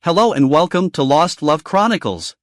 Hello and welcome to Lost Love Chronicles.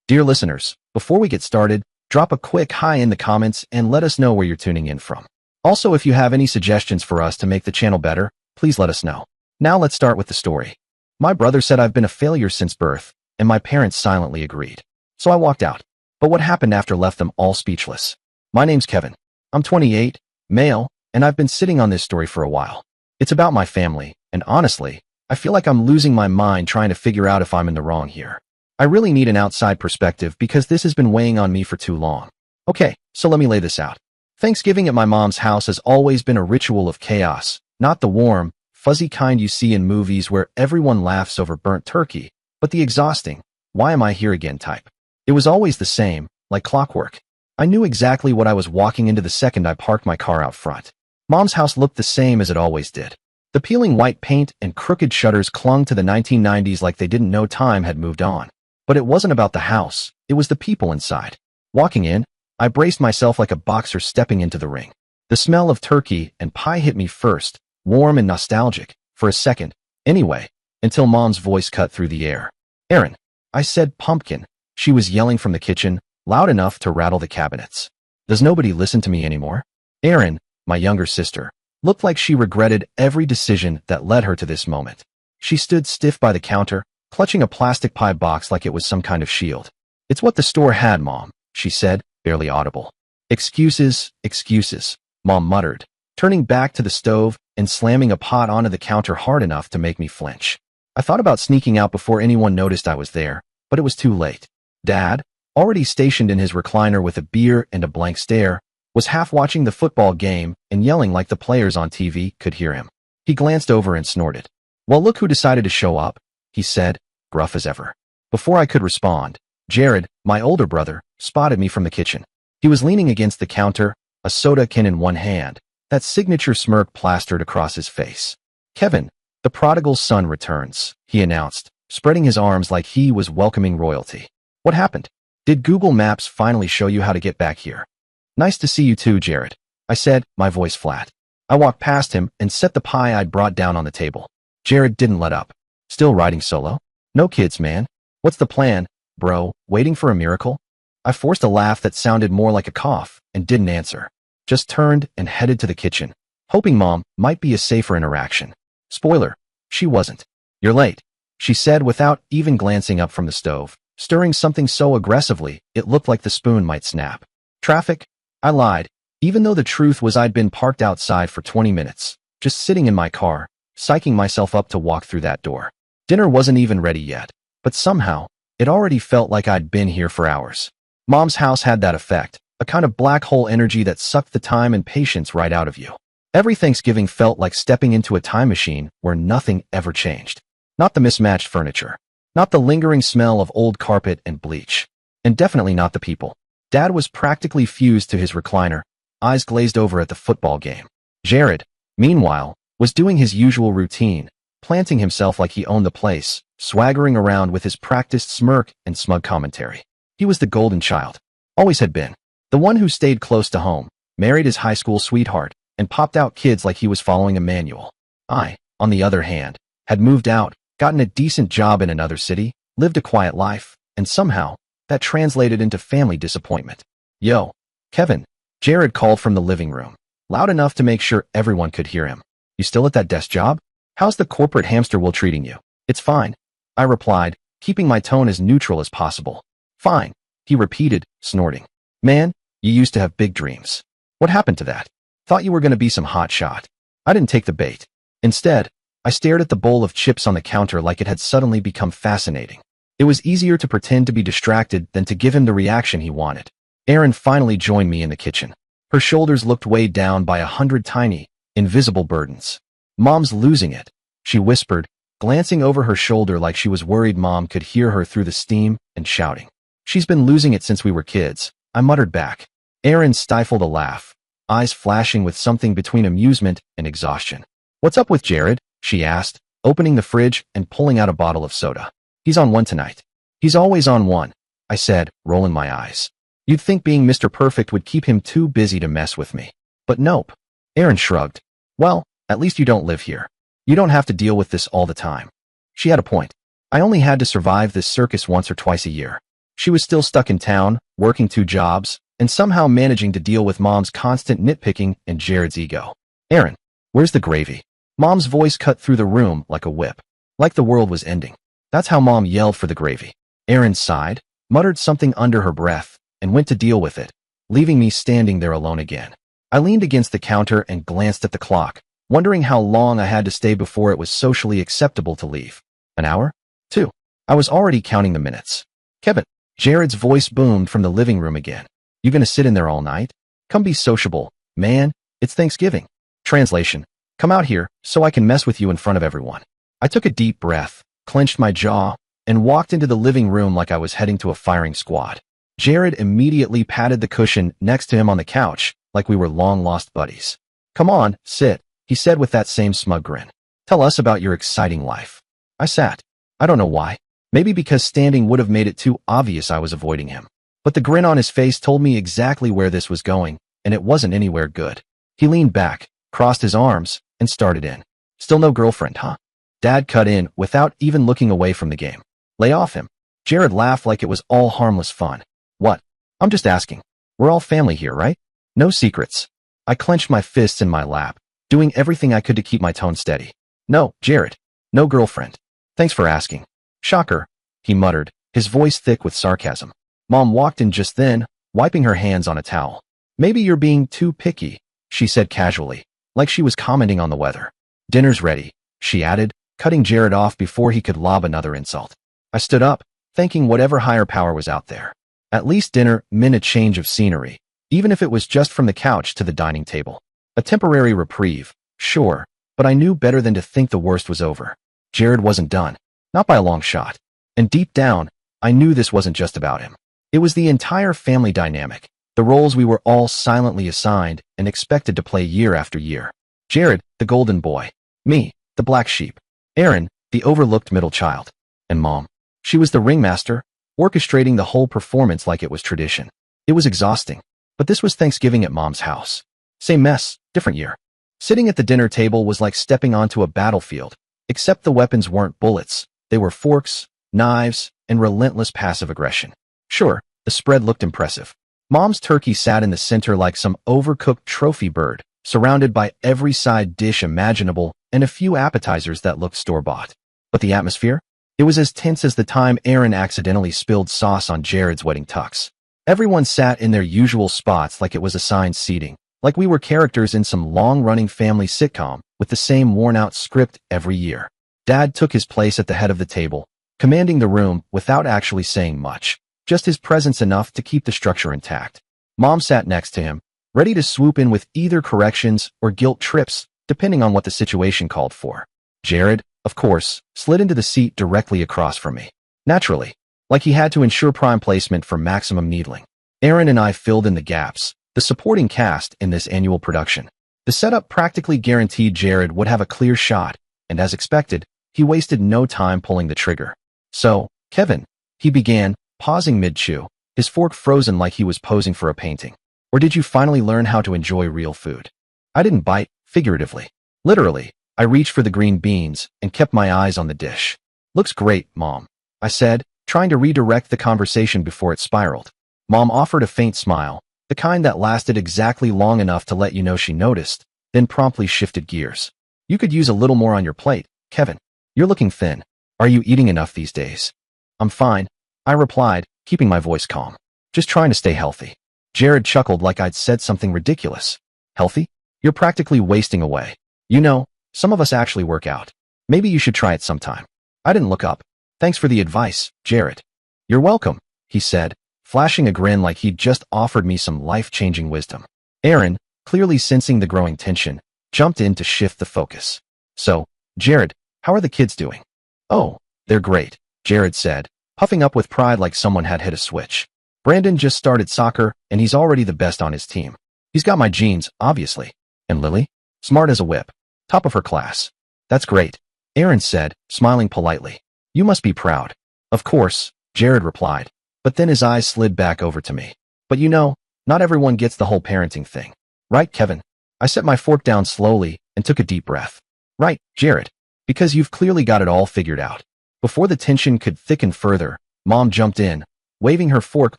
Dear listeners, before we get started, drop a quick hi in the comments and let us know where you're tuning in from. Also, if you have any suggestions for us to make the channel better, please let us know. Now let's start with the story. My brother said I've been a failure since birth, and my parents silently agreed. So I walked out. But what happened after left them all speechless. My name's Kevin. I'm 28, male, and I've been sitting on this story for a while. It's about my family, and honestly, I feel like I'm losing my mind trying to figure out if I'm in the wrong here. I really need an outside perspective because this has been weighing on me for too long. Okay, so let me lay this out. Thanksgiving at my mom's house has always been a ritual of chaos, not the warm, fuzzy kind you see in movies where everyone laughs over burnt turkey, but the exhausting, why am I here again type. It was always the same, like clockwork. I knew exactly what I was walking into the second I parked my car out front. Mom's house looked the same as it always did. The peeling white paint and crooked shutters clung to the 1990s like they didn't know time had moved on. But it wasn't about the house, it was the people inside. Walking in, I braced myself like a boxer stepping into the ring. The smell of turkey and pie hit me first, warm and nostalgic, for a second, anyway, until Mom's voice cut through the air. "Aaron," I said, pumpkin. She was yelling from the kitchen, loud enough to rattle the cabinets. Does nobody listen to me anymore? Aaron, my younger sister, looked like she regretted every decision that led her to this moment. She stood stiff by the counter, clutching a plastic pie box like it was some kind of shield. "It's what the store had, Mom," she said, barely audible. "Excuses, excuses," Mom muttered, turning back to the stove and slamming a pot onto the counter hard enough to make me flinch. I thought about sneaking out before anyone noticed I was there, but it was too late. Dad, already stationed in his recliner with a beer and a blank stare, was half watching the football game and yelling like the players on TV could hear him. He glanced over and snorted. "Well, look who decided to show up," he said, gruff as ever. Before I could respond, Jared, my older brother, spotted me from the kitchen. He was leaning against the counter, a soda can in one hand, that signature smirk plastered across his face. "Kevin, the prodigal son returns," he announced, spreading his arms like he was welcoming royalty. "What happened? Did Google Maps finally show you how to get back here?" "Nice to see you too, Jared," I said, my voice flat. I walked past him and set the pie I'd brought down on the table. Jared didn't let up. "Still riding solo? No kids, man. What's the plan, bro? Waiting for a miracle?" I forced a laugh that sounded more like a cough and didn't answer. Just turned and headed to the kitchen, hoping Mom might be a safer interaction. Spoiler, she wasn't. "You're late," she said without even glancing up from the stove, stirring something so aggressively it looked like the spoon might snap. "Traffic?" I lied, even though the truth was I'd been parked outside for 20 minutes, just sitting in my car, psyching myself up to walk through that door. Dinner wasn't even ready yet, but somehow, it already felt like I'd been here for hours. Mom's house had that effect, a kind of black hole energy that sucked the time and patience right out of you. Every Thanksgiving felt like stepping into a time machine where nothing ever changed. Not the mismatched furniture, not the lingering smell of old carpet and bleach, and definitely not the people. Dad was practically fused to his recliner, eyes glazed over at the football game. Jared, meanwhile, was doing his usual routine, planting himself like he owned the place, swaggering around with his practiced smirk and smug commentary. He was the golden child. Always had been. The one who stayed close to home, married his high school sweetheart, and popped out kids like he was following a manual. I, on the other hand, had moved out, gotten a decent job in another city, lived a quiet life, and somehow, that translated into family disappointment. "Yo, Kevin," Jared called from the living room, loud enough to make sure everyone could hear him. "You still at that desk job? How's the corporate hamster wheel treating you?" "It's fine," I replied, keeping my tone as neutral as possible. "Fine," he repeated, snorting. "Man, you used to have big dreams. What happened to that? Thought you were going to be some hot shot." I didn't take the bait. Instead, I stared at the bowl of chips on the counter like it had suddenly become fascinating. It was easier to pretend to be distracted than to give him the reaction he wanted. Erin finally joined me in the kitchen. Her shoulders looked weighed down by 100 tiny, invisible burdens. "Mom's losing it," she whispered, glancing over her shoulder like she was worried Mom could hear her through the steam and shouting. "She's been losing it since we were kids," I muttered back. Erin stifled a laugh, eyes flashing with something between amusement and exhaustion. "What's up with Jared?" she asked, opening the fridge and pulling out a bottle of soda. "He's on one tonight." "He's always on one," I said, rolling my eyes. You'd think being Mr. Perfect would keep him too busy to mess with me. But nope. Erin shrugged. "Well, at least you don't live here. You don't have to deal with this all the time." She had a point. I only had to survive this circus once or twice a year. She was still stuck in town, working 2 jobs, and somehow managing to deal with Mom's constant nitpicking and Jared's ego. Aaron, where's the gravy? Mom's voice cut through the room like a whip. Like the world was ending. That's how Mom yelled for the gravy. Aaron sighed, muttered something under her breath, and went to deal with it, leaving me standing there alone again. I leaned against the counter and glanced at the clock, wondering how long I had to stay before it was socially acceptable to leave. An hour? 2. I was already counting the minutes. Kevin, Jared's voice boomed from the living room again. You gonna sit in there all night? Come be sociable, man. It's Thanksgiving. Translation. Come out here so I can mess with you in front of everyone. I took a deep breath, clenched my jaw, and walked into the living room like I was heading to a firing squad. Jared immediately patted the cushion next to him on the couch like we were long-lost buddies. Come on, sit, he said with that same smug grin. Tell us about your exciting life. I sat. I don't know why. Maybe because standing would have made it too obvious I was avoiding him. But the grin on his face told me exactly where this was going, and it wasn't anywhere good. He leaned back, crossed his arms, and started in. Still no girlfriend, huh? Dad cut in without even looking away from the game. Lay off him. Jared laughed like it was all harmless fun. What? I'm just asking. We're all family here, right? No secrets. I clenched my fists in my lap, doing everything I could to keep my tone steady. No, Jared. No girlfriend. Thanks for asking. Shocker, he muttered, his voice thick with sarcasm. Mom walked in just then, wiping her hands on a towel. Maybe you're being too picky, she said casually, like she was commenting on the weather. Dinner's ready, she added, cutting Jared off before he could lob another insult. I stood up, thanking whatever higher power was out there. At least dinner meant a change of scenery, even if it was just from the couch to the dining table. A temporary reprieve, sure, but I knew better than to think the worst was over. Jared wasn't done, not by a long shot. And deep down, I knew this wasn't just about him. It was the entire family dynamic, the roles we were all silently assigned and expected to play year after year. Jared, the golden boy. Me, the black sheep. Aaron, the overlooked middle child. And Mom. She was the ringmaster, orchestrating the whole performance like it was tradition. It was exhausting. But this was Thanksgiving at Mom's house. Same mess, different year. Sitting at the dinner table was like stepping onto a battlefield, except the weapons weren't bullets. They were forks, knives, and relentless passive aggression. Sure, the spread looked impressive. Mom's turkey sat in the center like some overcooked trophy bird, surrounded by every side dish imaginable and a few appetizers that looked store-bought. But the atmosphere? It was as tense as the time Aaron accidentally spilled sauce on Jared's wedding tux. Everyone sat in their usual spots like it was assigned seating, like we were characters in some long-running family sitcom with the same worn-out script every year. Dad took his place at the head of the table, commanding the room without actually saying much, just his presence enough to keep the structure intact. Mom sat next to him, ready to swoop in with either corrections or guilt trips, depending on what the situation called for. Jared, of course, slid into the seat directly across from me. Naturally, like he had to ensure prime placement for maximum needling. Aaron and I filled in the gaps, the supporting cast in this annual production. The setup practically guaranteed Jared would have a clear shot, and as expected, he wasted no time pulling the trigger. So, Kevin, he began, pausing mid-chew, his fork frozen like he was posing for a painting. Or did you finally learn how to enjoy real food? I didn't bite, figuratively. Literally, I reached for the green beans and kept my eyes on the dish. Looks great, Mom, I said, trying to redirect the conversation before it spiraled. Mom offered a faint smile, the kind that lasted exactly long enough to let you know she noticed, then promptly shifted gears. You could use a little more on your plate, Kevin. You're looking thin. Are you eating enough these days? I'm fine, I replied, keeping my voice calm. Just trying to stay healthy. Jared chuckled like I'd said something ridiculous. Healthy? You're practically wasting away. You know, some of us actually work out. Maybe you should try it sometime. I didn't look up. Thanks for the advice, Jared. You're welcome, he said, flashing a grin like he'd just offered me some life-changing wisdom. Aaron, clearly sensing the growing tension, jumped in to shift the focus. So, Jared, how are the kids doing? Oh, they're great, Jared said, puffing up with pride like someone had hit a switch. Brandon just started soccer, and he's already the best on his team. He's got my genes, obviously. And Lily? Smart as a whip. Top of her class. That's great, Aaron said, smiling politely. You must be proud. Of course, Jared replied, but then his eyes slid back over to me. But you know, not everyone gets the whole parenting thing. Right, Kevin? I set my fork down slowly and took a deep breath. Right, Jared. Because you've clearly got it all figured out. Before the tension could thicken further, Mom jumped in, waving her fork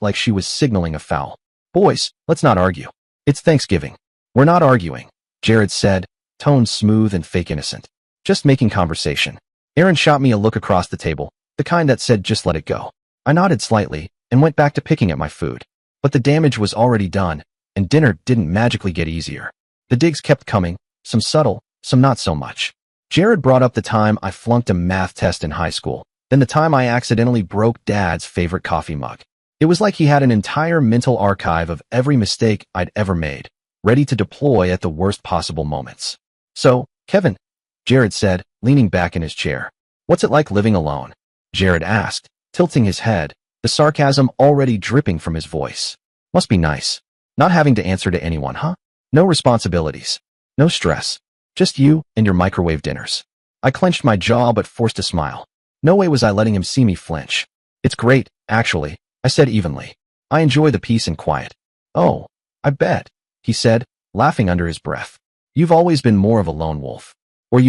like she was signaling a foul. Boys, let's not argue. It's Thanksgiving. We're not arguing, Jared said, tone smooth and fake innocent. Just making conversation. Aaron shot me a look across the table, the kind that said just let it go. I nodded slightly and went back to picking at my food. But the damage was already done, and dinner didn't magically get easier. The digs kept coming, some subtle, some not so much. Jared brought up the time I flunked a math test in high school, then the time I accidentally broke Dad's favorite coffee mug. It was like he had an entire mental archive of every mistake I'd ever made, ready to deploy at the worst possible moments. So, Kevin, Jared said, leaning back in his chair. What's it like living alone? Jared asked, tilting his head, the sarcasm already dripping from his voice. Must be nice. Not having to answer to anyone, huh? No responsibilities. No stress. Just you and your microwave dinners. I clenched my jaw but forced a smile. No way was I letting him see me flinch. It's great, actually, I said evenly. I enjoy the peace and quiet. Oh, I bet, he said, laughing under his breath. You've always been more of a lone wolf. Or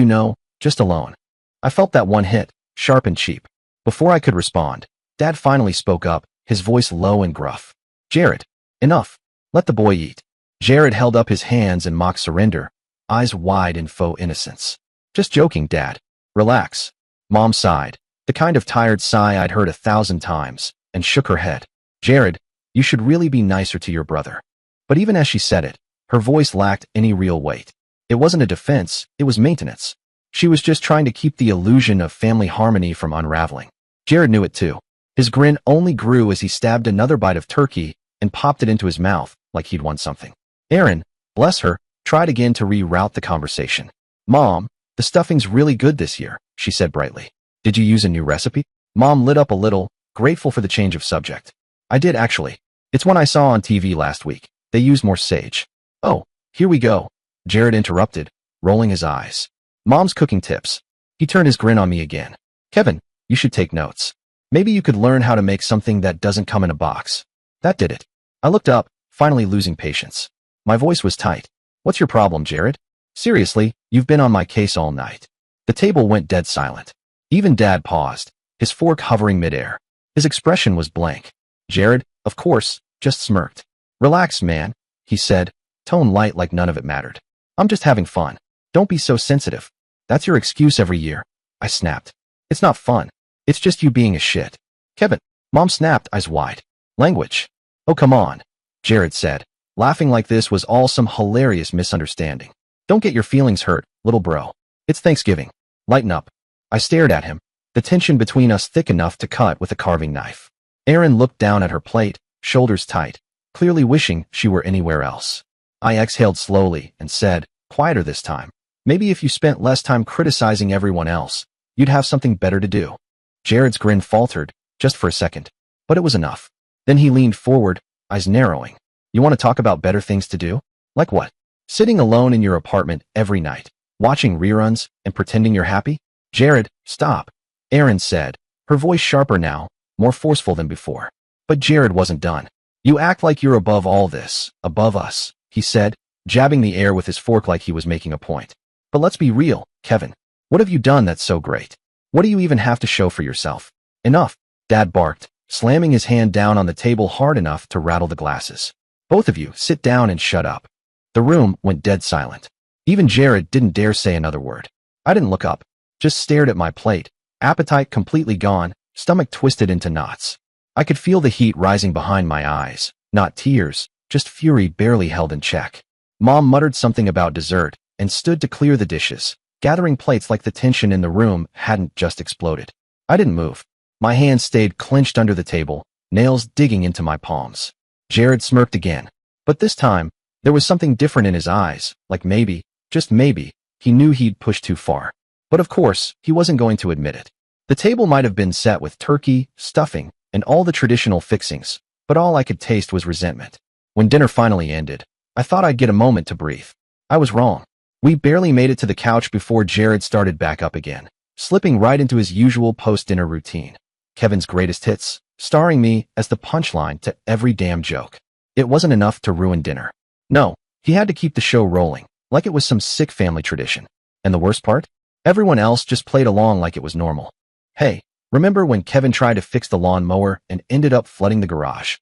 just alone. I felt that one hit, sharp and cheap. Before I could respond, Dad finally spoke up, his voice low and gruff. Jared, enough. Let the boy eat. Jared held up his hands in mock surrender, eyes wide in faux innocence. Just joking, Dad. Relax. Mom sighed, the kind of tired sigh I'd heard 1,000 times, and shook her head. Jared, you should really be nicer to your brother. But even as she said it, her voice lacked any real weight. It wasn't a defense, it was maintenance. She was just trying to keep the illusion of family harmony from unraveling. Jared knew it too. His grin only grew as he stabbed another bite of turkey and popped it into his mouth like he'd won something. Aaron, bless her, tried again to reroute the conversation. Mom, the stuffing's really good this year, she said brightly. Did you use a new recipe? Mom lit up a little, grateful for the change of subject. I did actually. It's one I saw on TV last week. They use more sage. Oh, here we go, Jared interrupted, rolling his eyes. Mom's cooking tips. He turned his grin on me again. Kevin, you should take notes. Maybe you could learn how to make something that doesn't come in a box. That did it. I looked up, finally losing patience. My voice was tight. What's your problem, Jared? Seriously, you've been on my case all night. The table went dead silent. Even Dad paused, his fork hovering midair. His expression was blank. Jared, of course, just smirked. Relax, man, he said, tone light like none of it mattered. I'm just having fun. Don't be so sensitive. That's your excuse every year. I snapped. It's not fun. It's just you being a shit. Kevin, Mom snapped, eyes wide. Language. Oh, come on, Jared said, laughing like this was all some hilarious misunderstanding. Don't get your feelings hurt, little bro. It's Thanksgiving. Lighten up. I stared at him, the tension between us thick enough to cut with a carving knife. Aaron looked down at her plate, shoulders tight, clearly wishing she were anywhere else. I exhaled slowly and said, quieter this time. Maybe if you spent less time criticizing everyone else, you'd have something better to do. Jared's grin faltered, just for a second, but it was enough. Then he leaned forward, eyes narrowing. You want to talk about better things to do? Like what? Sitting alone in your apartment every night, watching reruns and pretending you're happy? Jared, stop, Aaron said, her voice sharper now, more forceful than before. But Jared wasn't done. You act like you're above all this, above us, he said, jabbing the air with his fork like he was making a point. But let's be real, Kevin. What have you done that's so great? What do you even have to show for yourself? Enough, Dad barked, slamming his hand down on the table hard enough to rattle the glasses. Both of you, sit down and shut up. The room went dead silent. Even Jared didn't dare say another word. I didn't look up, just stared at my plate, appetite completely gone, stomach twisted into knots. I could feel the heat rising behind my eyes, not tears, just fury barely held in check. Mom muttered something about dessert and stood to clear the dishes, gathering plates like the tension in the room hadn't just exploded. I didn't move. My hands stayed clenched under the table, nails digging into my palms. Jared smirked again, but this time, there was something different in his eyes, like maybe, just maybe, he knew he'd pushed too far. But of course, he wasn't going to admit it. The table might have been set with turkey, stuffing, and all the traditional fixings, but all I could taste was resentment. When dinner finally ended, I thought I'd get a moment to breathe. I was wrong. We barely made it to the couch before Jared started back up again, slipping right into his usual post-dinner routine. Kevin's greatest hits, starring me as the punchline to every damn joke. It wasn't enough to ruin dinner. No, he had to keep the show rolling, like it was some sick family tradition. And the worst part? Everyone else just played along like it was normal. Hey, remember when Kevin tried to fix the lawn mower and ended up flooding the garage?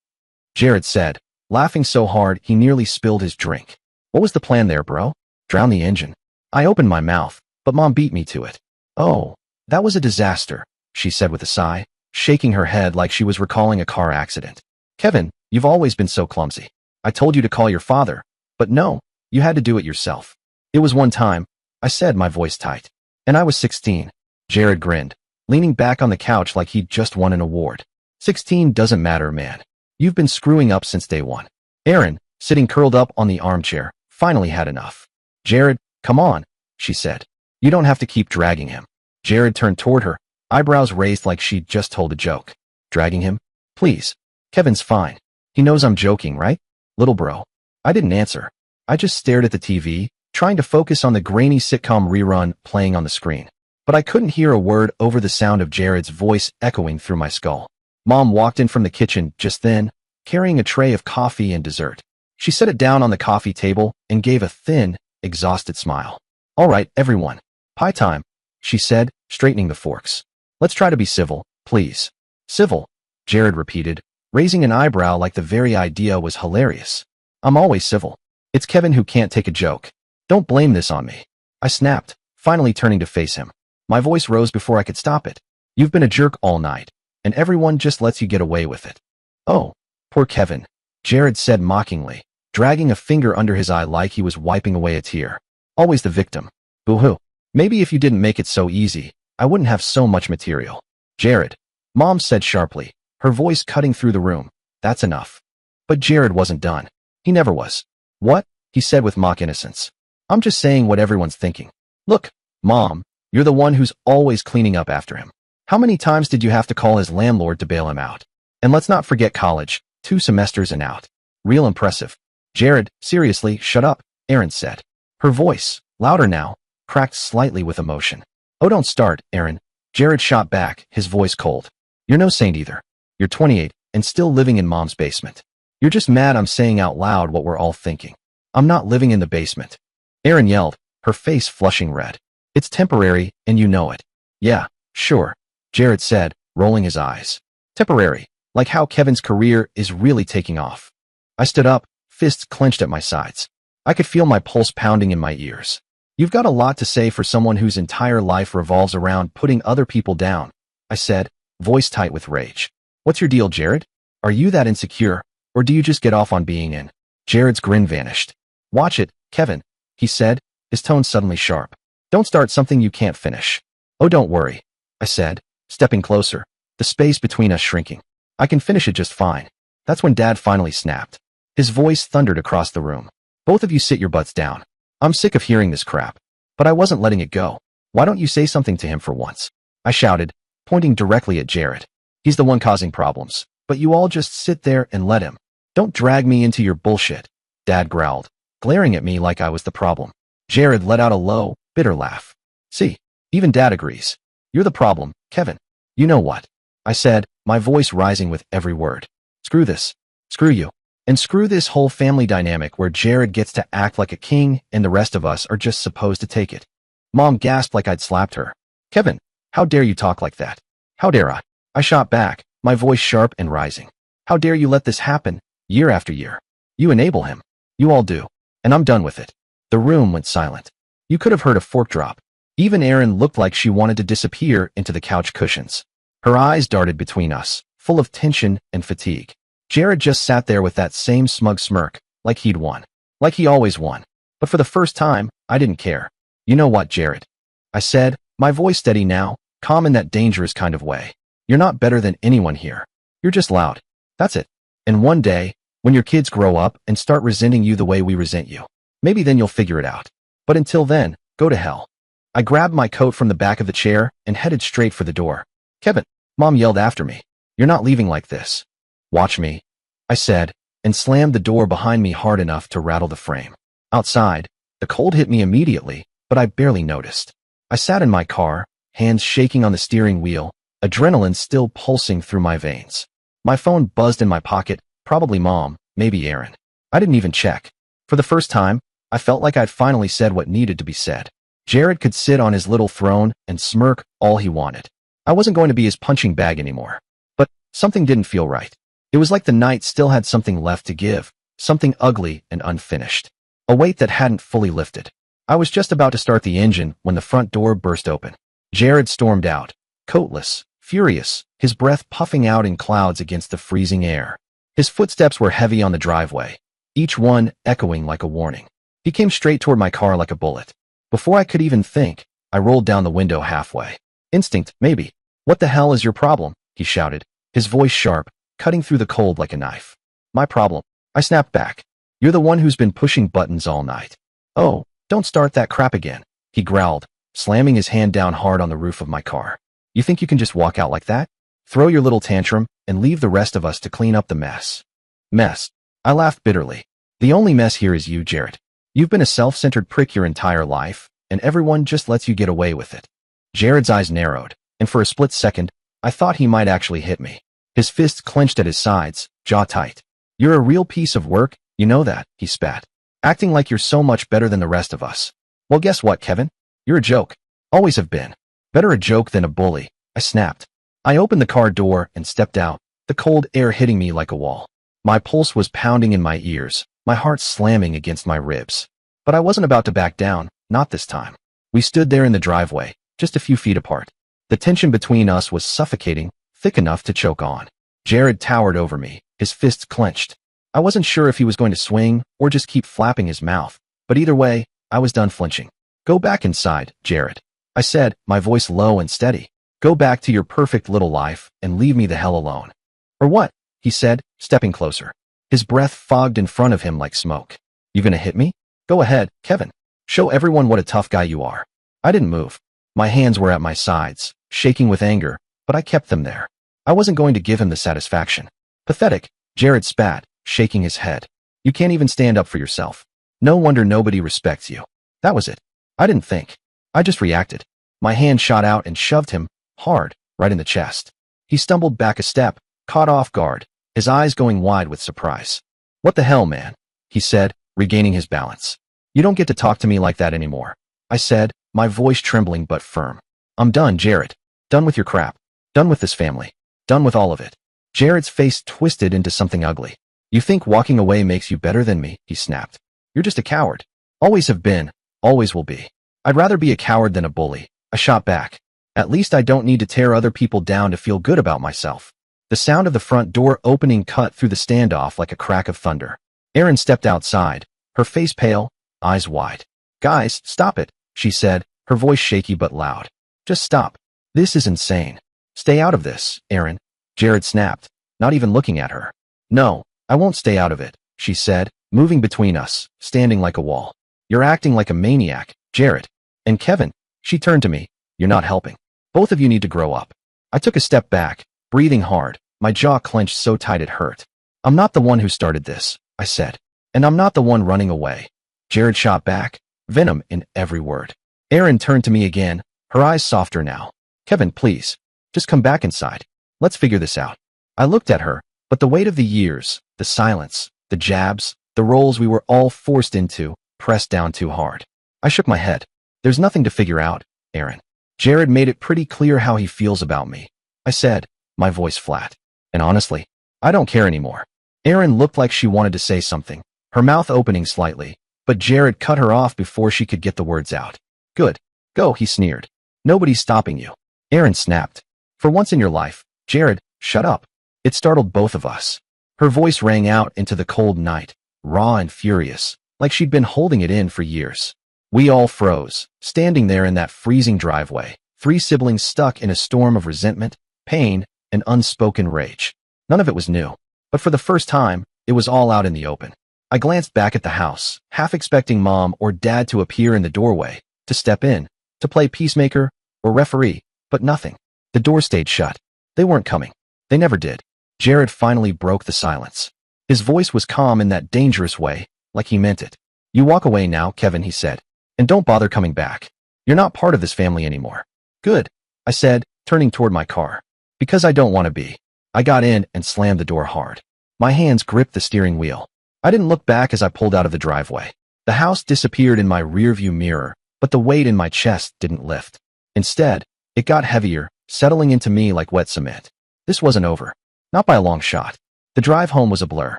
Jared said, laughing so hard he nearly spilled his drink. What was the plan there, bro? Drown the engine. I opened my mouth, but Mom beat me to it. Oh, that was a disaster, she said with a sigh, shaking her head like she was recalling a car accident. Kevin, you've always been so clumsy. I told you to call your father, but no, you had to do it yourself. It was one time, I said, my voice tight. And I was 16. Jared grinned, leaning back on the couch like he'd just won an award. 16 doesn't matter, man. You've been screwing up since day one. Erin, sitting curled up on the armchair, finally had enough. Jared, come on, she said. You don't have to keep dragging him. Jared turned toward her, eyebrows raised like she'd just told a joke. Dragging him? Please. Kevin's fine. He knows I'm joking, right? Little bro. I didn't answer. I just stared at the TV, trying to focus on the grainy sitcom rerun playing on the screen. But I couldn't hear a word over the sound of Jared's voice echoing through my skull. Mom walked in from the kitchen just then, carrying a tray of coffee and dessert. She set it down on the coffee table and gave a thin, exhausted smile. All right, everyone. Pie time, she said, straightening the forks. Let's try to be civil, please. Civil, Jared repeated, raising an eyebrow like the very idea was hilarious. I'm always civil. It's Kevin who can't take a joke. Don't blame this on me. I snapped, finally turning to face him. My voice rose before I could stop it. You've been a jerk all night, and everyone just lets you get away with it. Oh, poor Kevin, Jared said mockingly, dragging a finger under his eye like he was wiping away a tear. Always the victim. Boo-hoo. Maybe if you didn't make it so easy, I wouldn't have so much material. Jared, Mom said sharply, her voice cutting through the room. That's enough. But Jared wasn't done. He never was. What? He said with mock innocence. I'm just saying what everyone's thinking. Look, Mom, you're the one who's always cleaning up after him. How many times did you have to call his landlord to bail him out? And let's not forget college, 2 semesters and out. Real impressive. Jared, seriously, shut up, Erin said. Her voice, louder now, cracked slightly with emotion. Oh, don't start, Erin. Jared shot back, his voice cold. You're no saint either. You're 28 and still living in Mom's basement. You're just mad I'm saying out loud what we're all thinking. I'm not living in the basement. Erin yelled, her face flushing red. It's temporary, and you know it. Yeah, sure, Jared said, rolling his eyes. Temporary, like how Kevin's career is really taking off. I stood up, fists clenched at my sides. I could feel my pulse pounding in my ears. You've got a lot to say for someone whose entire life revolves around putting other people down, I said, voice tight with rage. What's your deal, Jared? Are you that insecure, or do you just get off on being in? Jared's grin vanished. Watch it, Kevin, he said, his tone suddenly sharp. Don't start something you can't finish. Oh, don't worry, I said, stepping closer, the space between us shrinking. I can finish it just fine. That's when Dad finally snapped. His voice thundered across the room. Both of you sit your butts down. I'm sick of hearing this crap. But I wasn't letting it go. Why don't you say something to him for once? I shouted, pointing directly at Jared. He's the one causing problems, but you all just sit there and let him. Don't drag me into your bullshit, Dad growled, glaring at me like I was the problem. Jared let out a low, bitter laugh. See, even Dad agrees. You're the problem, Kevin. You know what? I said, my voice rising with every word. Screw this. Screw you. And screw this whole family dynamic where Jared gets to act like a king and the rest of us are just supposed to take it. Mom gasped like I'd slapped her. Kevin, how dare you talk like that? How dare I? I shot back, my voice sharp and rising. How dare you let this happen, year after year? You enable him. You all do. And I'm done with it. The room went silent. You could have heard a fork drop. Even Erin looked like she wanted to disappear into the couch cushions. Her eyes darted between us, full of tension and fatigue. Jared just sat there with that same smug smirk, like he'd won. Like he always won. But for the first time, I didn't care. You know what, Jared? I said, my voice steady now, calm in that dangerous kind of way. You're not better than anyone here. You're just loud. That's it. And one day, when your kids grow up and start resenting you the way we resent you, maybe then you'll figure it out. But until then, go to hell. I grabbed my coat from the back of the chair and headed straight for the door. Kevin, Mom yelled after me. You're not leaving like this. Watch me, I said, and slammed the door behind me hard enough to rattle the frame. Outside, the cold hit me immediately, but I barely noticed. I sat in my car, hands shaking on the steering wheel, adrenaline still pulsing through my veins. My phone buzzed in my pocket, probably Mom, maybe Erin. I didn't even check. For the first time, I felt like I'd finally said what needed to be said. Jared could sit on his little throne and smirk all he wanted. I wasn't going to be his punching bag anymore. But something didn't feel right. It was like the night still had something left to give, something ugly and unfinished. A weight that hadn't fully lifted. I was just about to start the engine when the front door burst open. Jared stormed out, coatless, furious, his breath puffing out in clouds against the freezing air. His footsteps were heavy on the driveway, each one echoing like a warning. He came straight toward my car like a bullet. Before I could even think, I rolled down the window halfway. Instinct, maybe. "What the hell is your problem?" he shouted, his voice sharp, cutting through the cold like a knife. "My problem?" I snapped back. "You're the one who's been pushing buttons all night." "Oh, don't start that crap again," he growled, slamming his hand down hard on the roof of my car. "You think you can just walk out like that? Throw your little tantrum and leave the rest of us to clean up the mess." "Mess?" I laughed bitterly. "The only mess here is you, Jared. You've been a self-centered prick your entire life, and everyone just lets you get away with it." Jared's eyes narrowed, and for a split second, I thought he might actually hit me. His fists clenched at his sides, jaw tight. "You're a real piece of work, you know that," he spat. "Acting like you're so much better than the rest of us. Well, guess what, Kevin? You're a joke. Always have been. Better a joke than a bully," I snapped. I opened the car door and stepped out, the cold air hitting me like a wall. My pulse was pounding in my ears, my heart slamming against my ribs. But I wasn't about to back down, not this time. We stood there in the driveway, just a few feet apart. The tension between us was suffocating, thick enough to choke on. Jared towered over me, his fists clenched. I wasn't sure if he was going to swing or just keep flapping his mouth, but either way, I was done flinching. "Go back inside, Jared," I said, my voice low and steady. "Go back to your perfect little life and leave me the hell alone." "Or what?" he said, stepping closer. His breath fogged in front of him like smoke. "You gonna hit me? Go ahead, Kevin. Show everyone what a tough guy you are." I didn't move. My hands were at my sides, shaking with anger, but I kept them there. I wasn't going to give him the satisfaction. "Pathetic," Jared spat, shaking his head. "You can't even stand up for yourself. No wonder nobody respects you." That was it. I didn't think. I just reacted. My hand shot out and shoved him, hard, right in the chest. He stumbled back a step, caught off guard, his eyes going wide with surprise. "What the hell, man?" he said, regaining his balance. "You don't get to talk to me like that anymore," I said, my voice trembling but firm. "I'm done, Jared. Done with your crap. Done with this family. Done with all of it." Jared's face twisted into something ugly. "You think walking away makes you better than me?" he snapped. "You're just a coward. Always have been, always will be." "I'd rather be a coward than a bully," I shot back. "At least I don't need to tear other people down to feel good about myself." The sound of the front door opening cut through the standoff like a crack of thunder. Erin stepped outside, her face pale, eyes wide. "Guys, stop it," she said, her voice shaky but loud. "Just stop. This is insane. Stay out of this, Erin," Jared snapped, not even looking at her. "No, I won't stay out of it," she said, moving between us, standing like a wall. "You're acting like a maniac, Jared. And Kevin," she turned to me, "you're not helping. Both of you need to grow up." I took a step back, breathing hard, my jaw clenched so tight it hurt. "I'm not the one who started this," I said. "And I'm not the one running away." Jared shot back, venom in every word. Erin turned to me again, her eyes softer now. "Kevin, please. Just come back inside. Let's figure this out." I looked at her, but the weight of the years, the silence, the jabs, the roles we were all forced into, pressed down too hard. I shook my head. "There's nothing to figure out, Erin. Jared made it pretty clear how he feels about me," I said, my voice flat. "And honestly, I don't care anymore." Erin looked like she wanted to say something, her mouth opening slightly, but Jared cut her off before she could get the words out. "Good. Go," he sneered. "Nobody's stopping you." Erin snapped. "For once in your life, Jared, shut up." It startled both of us. Her voice rang out into the cold night, raw and furious, like she'd been holding it in for years. We all froze, standing there in that freezing driveway, three siblings stuck in a storm of resentment, pain, and unspoken rage. None of it was new, but for the first time, it was all out in the open. I glanced back at the house, half expecting Mom or Dad to appear in the doorway, to step in, to play peacemaker or referee, but nothing. The door stayed shut. They weren't coming. They never did. Jared finally broke the silence. His voice was calm in that dangerous way, like he meant it. "You walk away now, Kevin," he said. "And don't bother coming back. You're not part of this family anymore." "Good," I said, turning toward my car. "Because I don't want to be." I got in and slammed the door hard. My hands gripped the steering wheel. I didn't look back as I pulled out of the driveway. The house disappeared in my rearview mirror, but the weight in my chest didn't lift. Instead, it got heavier, settling into me like wet cement. This wasn't over. Not by a long shot. The drive home was a blur.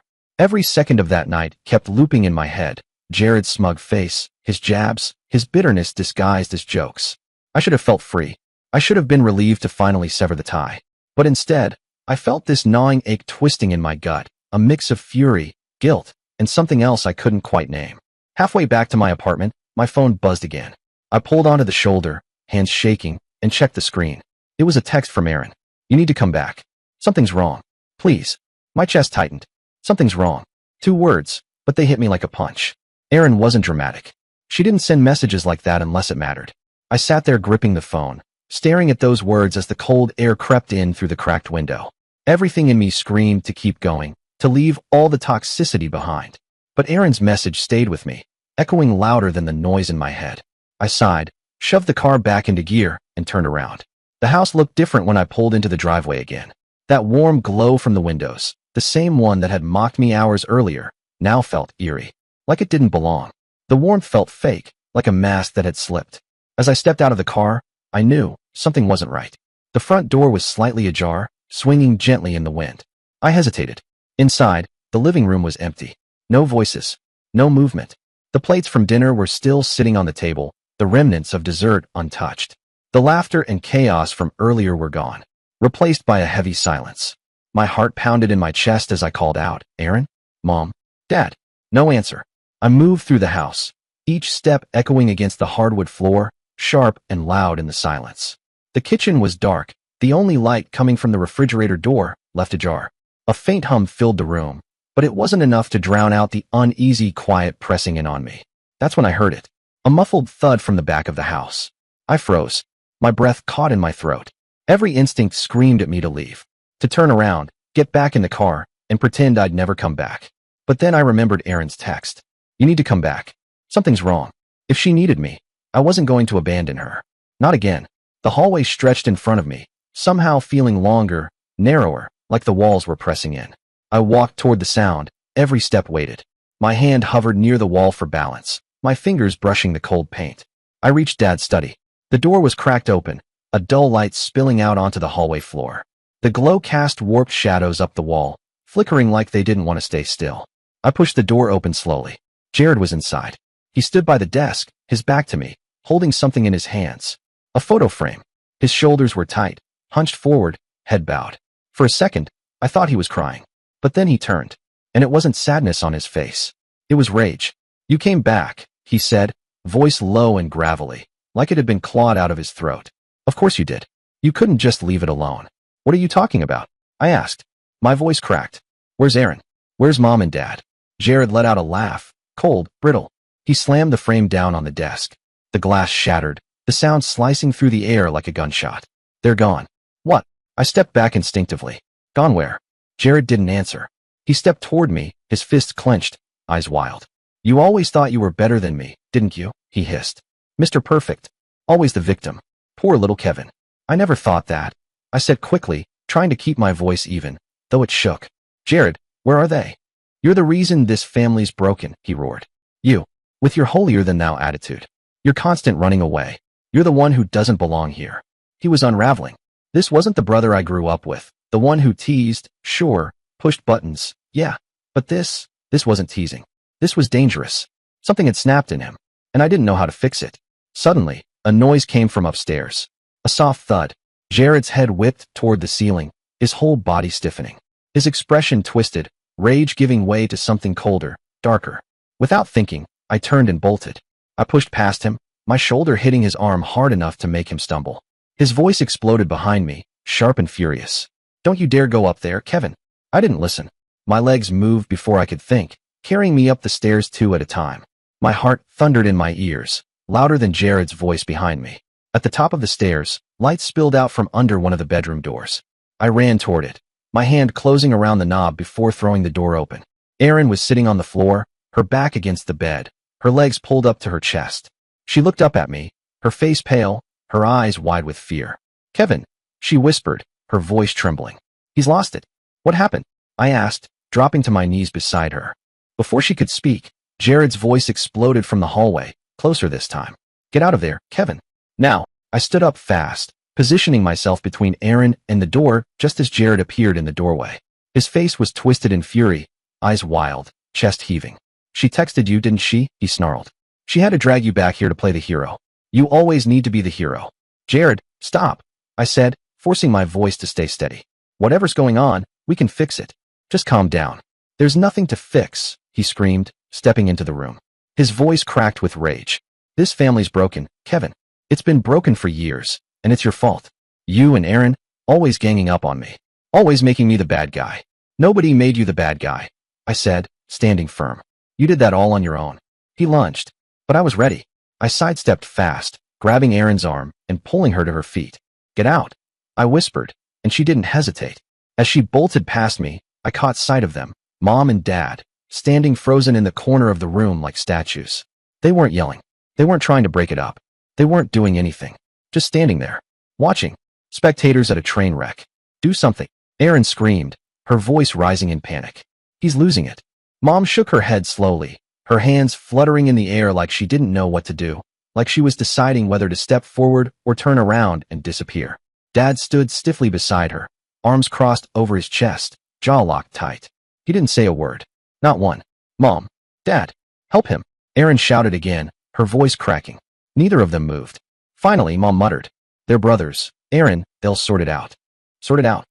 Every second of that night kept looping in my head. Jared's smug face, his jabs, his bitterness disguised as jokes. I should have felt free. I should have been relieved to finally sever the tie. But instead, I felt this gnawing ache twisting in my gut, a mix of fury, guilt, and something else I couldn't quite name. Halfway back to my apartment, my phone buzzed again. I pulled onto the shoulder, hands shaking, and checked the screen. It was a text from Erin. "You need to come back. Something's wrong. Please." My chest tightened. Something's wrong. 2 words, but they hit me like a punch. Erin wasn't dramatic. She didn't send messages like that unless it mattered. I sat there gripping the phone, staring at those words as the cold air crept in through the cracked window. Everything in me screamed to keep going, to leave all the toxicity behind. But Erin's message stayed with me, echoing louder than the noise in my head. I sighed, shoved the car back into gear, and turned around. The house looked different when I pulled into the driveway again. That warm glow from the windows, the same one that had mocked me hours earlier, now felt eerie, like it didn't belong. The warmth felt fake, like a mask that had slipped. As I stepped out of the car, I knew something wasn't right. The front door was slightly ajar, swinging gently in the wind. I hesitated. Inside, the living room was empty. No voices, no movement. The plates from dinner were still sitting on the table, the remnants of dessert untouched. The laughter and chaos from earlier were gone, replaced by a heavy silence. My heart pounded in my chest as I called out, "Erin? Mom? Dad?" No answer. I moved through the house, each step echoing against the hardwood floor, sharp and loud in the silence. The kitchen was dark, the only light coming from the refrigerator door, left ajar. A faint hum filled the room, but it wasn't enough to drown out the uneasy quiet pressing in on me. That's when I heard it. A muffled thud from the back of the house. I froze. My breath caught in my throat. Every instinct screamed at me to leave, to turn around, get back in the car, and pretend I'd never come back. But then I remembered Erin's text. "You need to come back. Something's wrong." If she needed me, I wasn't going to abandon her. Not again. The hallway stretched in front of me, somehow feeling longer, narrower, like the walls were pressing in. I walked toward the sound, every step weighted. My hand hovered near the wall for balance, my fingers brushing the cold paint. I reached Dad's study. The door was cracked open, a dull light spilling out onto the hallway floor. The glow cast warped shadows up the wall, flickering like they didn't want to stay still. I pushed the door open slowly. Jared was inside. He stood by the desk, his back to me, holding something in his hands. A photo frame. His shoulders were tight, hunched forward, head bowed. For a second, I thought he was crying. But then he turned, and it wasn't sadness on his face. It was rage. "You came back," he said, voice low and gravelly, like it had been clawed out of his throat. "Of course you did. You couldn't just leave it alone." "What are you talking about?" I asked. My voice cracked. "Where's Erin? Where's Mom and Dad?" Jared let out a laugh, cold, brittle. He slammed the frame down on the desk. The glass shattered, the sound slicing through the air like a gunshot. "They're gone." "What?" I stepped back instinctively. "Gone where?" Jared didn't answer. He stepped toward me, his fists clenched, eyes wild. "You always thought you were better than me, didn't you?" he hissed. "Mr. Perfect. Always the victim. Poor little Kevin." "I never thought that," I said quickly, trying to keep my voice even, though it shook. "Jared, where are they?" "You're the reason this family's broken," he roared. "You, with your holier-than-thou attitude. Your constant running away. You're the one who doesn't belong here." He was unraveling. This wasn't the brother I grew up with, the one who teased, sure, pushed buttons, yeah. But this wasn't teasing. This was dangerous. Something had snapped in him, and I didn't know how to fix it. Suddenly, a noise came from upstairs. A soft thud. Jared's head whipped toward the ceiling, his whole body stiffening. His expression twisted, rage giving way to something colder, darker. Without thinking, I turned and bolted. I pushed past him, my shoulder hitting his arm hard enough to make him stumble. His voice exploded behind me, sharp and furious. "Don't you dare go up there, Kevin." I didn't listen. My legs moved before I could think, carrying me up the stairs 2 at a time. My heart thundered in my ears, louder than Jared's voice behind me. At the top of the stairs, light spilled out from under one of the bedroom doors. I ran toward it, my hand closing around the knob before throwing the door open. Erin was sitting on the floor, her back against the bed, her legs pulled up to her chest. She looked up at me, her face pale, her eyes wide with fear. "Kevin," she whispered, her voice trembling. "He's lost it." "What happened?" I asked, dropping to my knees beside her. Before she could speak, Jared's voice exploded from the hallway, closer this time. Get out of there, Kevin. Now, I stood up fast, positioning myself between Aaron and the door just as Jared appeared in the doorway. His face was twisted in fury, eyes wild, chest heaving. She texted you, didn't she? He snarled. She had to drag you back here to play the hero. You always need to be the hero. Jared, stop, I said, forcing my voice to stay steady. Whatever's going on, we can fix it. Just calm down. There's nothing to fix, he screamed, stepping into the room. His voice cracked with rage. This family's broken, Kevin. It's been broken for years, and it's your fault. You and Aaron, always ganging up on me. Always making me the bad guy. Nobody made you the bad guy, I said, standing firm. You did that all on your own. He lunged, but I was ready. I sidestepped fast, grabbing Erin's arm and pulling her to her feet. Get out, I whispered, and she didn't hesitate. As she bolted past me, I caught sight of them, Mom and Dad, standing frozen in the corner of the room like statues. They weren't yelling. They weren't trying to break it up. They weren't doing anything. Just standing there, watching. Spectators at a train wreck. Do something. Erin screamed, her voice rising in panic. He's losing it. Mom shook her head slowly, her hands fluttering in the air like she didn't know what to do, like she was deciding whether to step forward or turn around and disappear. Dad stood stiffly beside her, arms crossed over his chest, jaw locked tight. He didn't say a word. Not one. Mom. Dad. Help him. Erin shouted again, her voice cracking. Neither of them moved. Finally, Mom muttered. They're brothers. Aaron, they'll sort it out. Sort it out.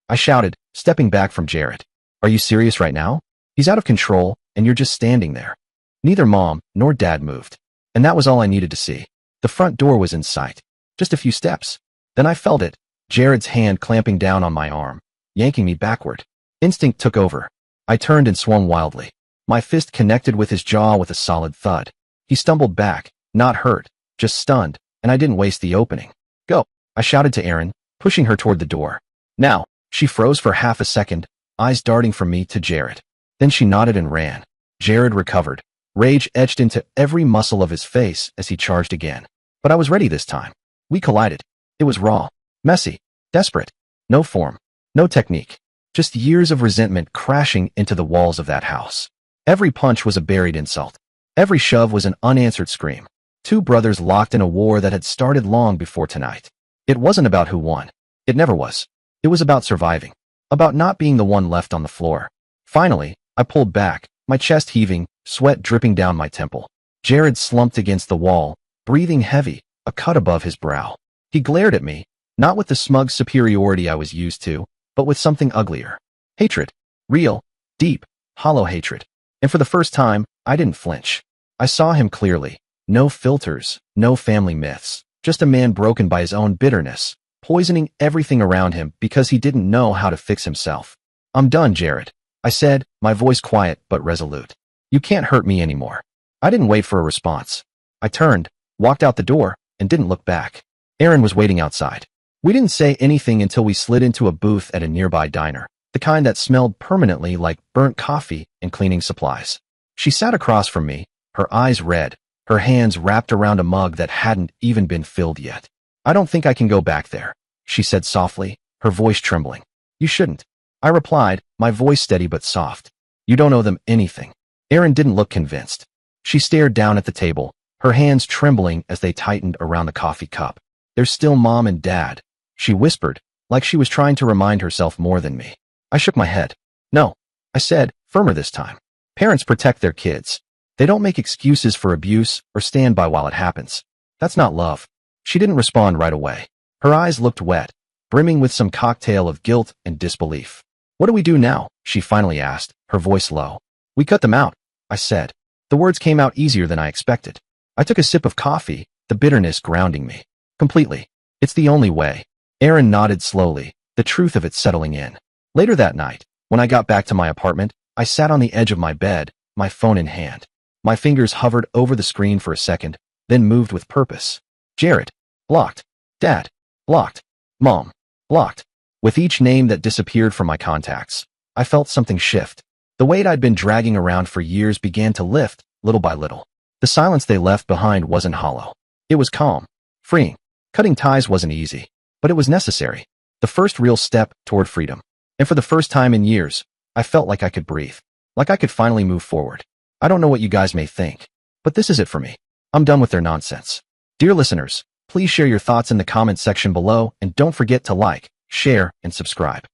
I shouted, stepping back from Jared. Are you serious right now? He's out of control, and you're just standing there. Neither Mom nor Dad moved. And that was all I needed to see. The front door was in sight. Just a few steps. Then I felt it, Jared's hand clamping down on my arm, yanking me backward. Instinct took over. I turned and swung wildly. My fist connected with his jaw with a solid thud. He stumbled back, not hurt, just stunned, and I didn't waste the opening. Go, I shouted to Erin, pushing her toward the door. Now, she froze for half a second, eyes darting from me to Jared. Then she nodded and ran. Jared recovered. Rage etched into every muscle of his face as he charged again. But I was ready this time. We collided. It was raw, messy, desperate. No form, no technique. Just years of resentment crashing into the walls of that house. Every punch was a buried insult. Every shove was an unanswered scream. Two brothers locked in a war that had started long before tonight. It wasn't about who won. It never was. It was about surviving. About not being the one left on the floor. Finally, I pulled back, my chest heaving, sweat dripping down my temple. Jared slumped against the wall, breathing heavy, a cut above his brow. He glared at me, not with the smug superiority I was used to, but with something uglier. Hatred. Real, deep, hollow hatred. And for the first time, I didn't flinch. I saw him clearly. No filters, no family myths. Just a man broken by his own bitterness, poisoning everything around him because he didn't know how to fix himself. I'm done, Jared, I said, my voice quiet but resolute. You can't hurt me anymore. I didn't wait for a response. I turned, walked out the door, and didn't look back. Erin was waiting outside. We didn't say anything until we slid into a booth at a nearby diner, the kind that smelled permanently like burnt coffee and cleaning supplies. She sat across from me, her eyes red, her hands wrapped around a mug that hadn't even been filled yet. I don't think I can go back there, she said softly, her voice trembling. You shouldn't, I replied, my voice steady but soft. You don't owe them anything. Erin didn't look convinced. She stared down at the table, her hands trembling as they tightened around the coffee cup. There's still Mom and Dad, she whispered, like she was trying to remind herself more than me. I shook my head. No, I said, firmer this time. Parents protect their kids. They don't make excuses for abuse or stand by while it happens. That's not love. She didn't respond right away. Her eyes looked wet, brimming with some cocktail of guilt and disbelief. What do we do now? She finally asked, her voice low. We cut them out, I said. The words came out easier than I expected. I took a sip of coffee, the bitterness grounding me. Completely. It's the only way. Erin nodded slowly, the truth of it settling in. Later that night, when I got back to my apartment, I sat on the edge of my bed, my phone in hand. My fingers hovered over the screen for a second, then moved with purpose. Jared. Blocked. Dad. Blocked. Mom. Blocked. With each name that disappeared from my contacts, I felt something shift. The weight I'd been dragging around for years began to lift, little by little. The silence they left behind wasn't hollow. It was calm, freeing. Cutting ties wasn't easy, but it was necessary. The first real step toward freedom. And for the first time in years, I felt like I could breathe. Like I could finally move forward. I don't know what you guys may think, but this is it for me. I'm done with their nonsense. Dear listeners, please share your thoughts in the comments section below and don't forget to like, share, and subscribe.